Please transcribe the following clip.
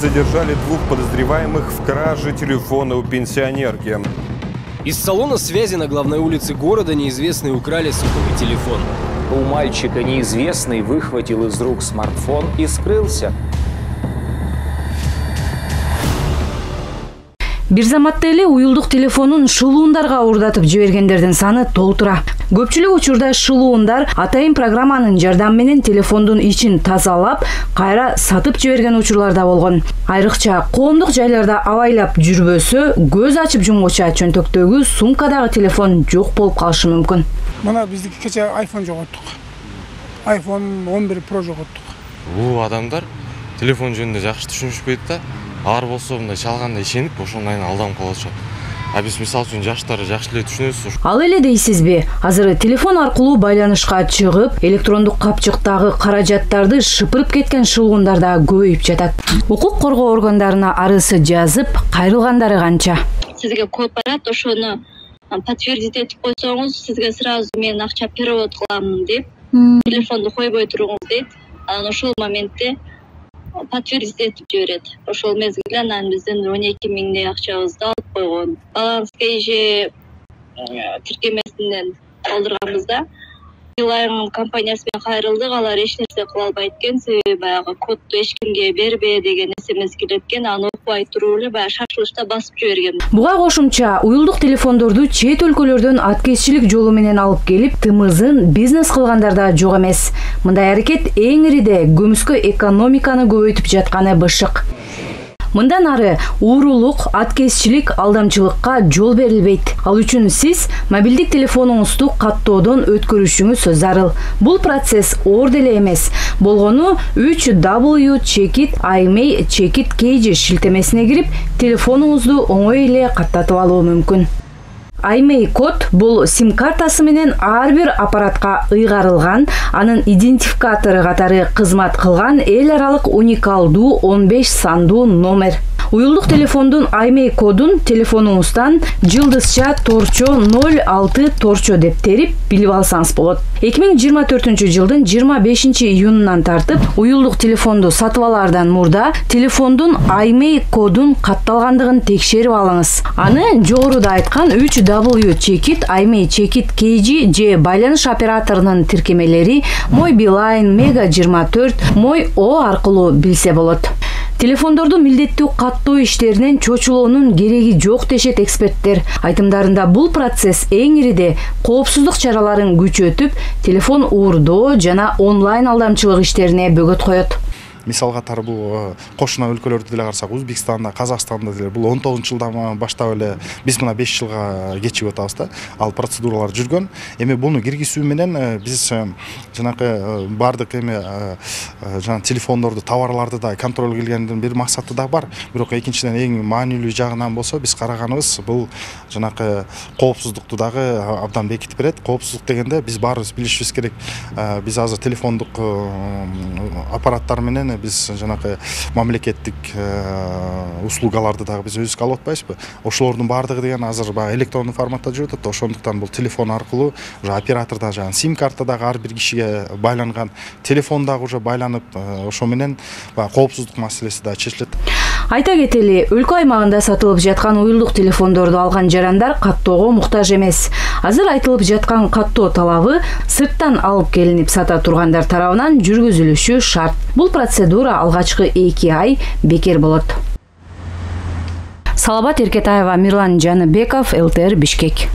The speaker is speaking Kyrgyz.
задержали 2 подозреваемых в краже телефона у пенсионерки. Из салона связи на главной улице города неизвестные украли сотовый телефон. У мальчика неизвестный выхватил из рук смартфон и скрылся. Бир заматта эле уюлдук телефонун шылуундарга уурдатып жибергендердин саны толтура. Көпчүлүк учурда шылуундар атайын программанын жардамы менен телефондун ичин тазалап, кайра сатып жиберген учурлар да болгон. Айрыкча коомдук жайларда абайлап жүрбөсө, көз ачып жумгуча чөнтөктөгү сумкадагы телефон жок болуп калышы мүмкүн. Мына биздики кече iPhone жоготтук. iPhone 11 Pro жоготтук. Бул адамдар телефон жөнүндө жакшы түшүнүшпөйт да. Ар болсо мындай чалганда ишенип, ошондон алданып калышат. А биз мисалы үчүн жаштары жакшы эле түшүнөбүз. Ал эле дейсизби? Азыр телефон аркылуу байланышка чыгып, электрондук капчыктагы каражаттарды шыпырып кеткен шылуундар да көбөйүп жатат. Укук коргоо органдарына арызы жазып, кайрылгандары канча? Сизге код барат, ошону подтвердить этип койсоңуз, сизге сразу мен акча перевод кылам деп, телефонду койбой туруңуз дейт. Анан ошол моментте подтвердить этип жиберет. Ошол мезгилде анан биздин 12 миңдей акчабызды алып койгон. Баланс KG тиркемесинен алдырганбыз да. Билайн компаниясы менен кайрылдык, алар эч нерсе кыла албайт экен, себеби баягы кодду эч кимге бербе деген смс келеткен, аны окубай туруп эле баягы шашылышта басып жиберген. Буга кошумча уюлдук телефондорду чет өлкөлөрдөн аткезчилик жолу менен алып келип, тымызын бизнес кылгандар да жок эмес. Мындай аракет эң ириде көмүскө экономиканы көбөйтүп жатканы бышык. Мындан ары уурулук, аткезчилик, алдамчылыкка жол берилбейт. Ал үчүн сиз мобилдик телефонуңузду каттоодон өткөрүшүңүз зарыл. Бул процесс оор деле эмес. Болгону 3w.imei.kg шилтемесине кирип, телефонуңузду оңой эле каттатып алуу мүмкүн. IMEI код бул сим картасы менен ар бир аппаратка ыйгарылган, анын идентификатору катары кызмат кылган эл аралык уникалдуу 15 сандуу номер. Уюлдук телефондун IMEI кодун телефонуңуздан жылдызча торчо 06 торчо деп терип билип алсаңыз болот. 2024 жылдын 25 июнунан тартып, уюлдук телефонду сатып алаардан мурда телефондун IMEI кодун катталгандыгын текшерип алыңыз. Аны жогоруда айткан 3w.imei.kg же байланыш операторунун тиркемелери Мой Билайн, Мега 24, Мой О аркылуу билсе болот. Телефондорду милдеттүү каттоо иштеринен чочулоонун кереги жок дешет эксперттер. Айтымдарында бул процесс эң ириде коопсуздук чараларын күчөтүп, телефон уурдоо жана онлайн алдамчылык иштерине бөгөт коет. Мисал катары бул кошуна өлкөлөрдү деле карасак, Өзбекстанда, Казакстанда деле бул 19 жылдан баштап эле биз мына 5 жылга кечип атабыз да. Ал процедуралар жүргөн. Эми буну киргизүү менен биз жанакы бардык жана телефондорду, товарларды да контроль келгендин бир максаты да бар. Бирок экинчиден эң маанилүү жагынан болсо биз караганыбыз бул жанакы коопсуздукту дагы абдан бекитип берет. Коопсуздук дегенде биз баарыбыз билишибиз керек. Биз азыр телефондук аппараттар менен биз жанакы мамлекеттик услугаларды дагы биз өзүбүз алып атпайбызбы? Ошолордун баардыгы деген азыр электрондук форматта жүрүп атат. Ошондуктан бул телефон аркылуу уже операторда жана сим картадагы ар бир кишиге байланган телефон дагы уже байланып, ошо менен коопсуздук маселеси да чечилет. Айта кетели, өлкө аймагында сатылып жаткан уюлдук телефондорду алган жарандар каттоого муктаж эмес. Азыр айтылып жаткан каттоо талабы сырттан алып келинип сата тургандар тарабынан жүргүзүлүшү шарт. Бул процедура алгачкы 2 ай бекер болот. Салабат Эркетаева, Мирлан Жаныбеков, ЛТР Бишкек.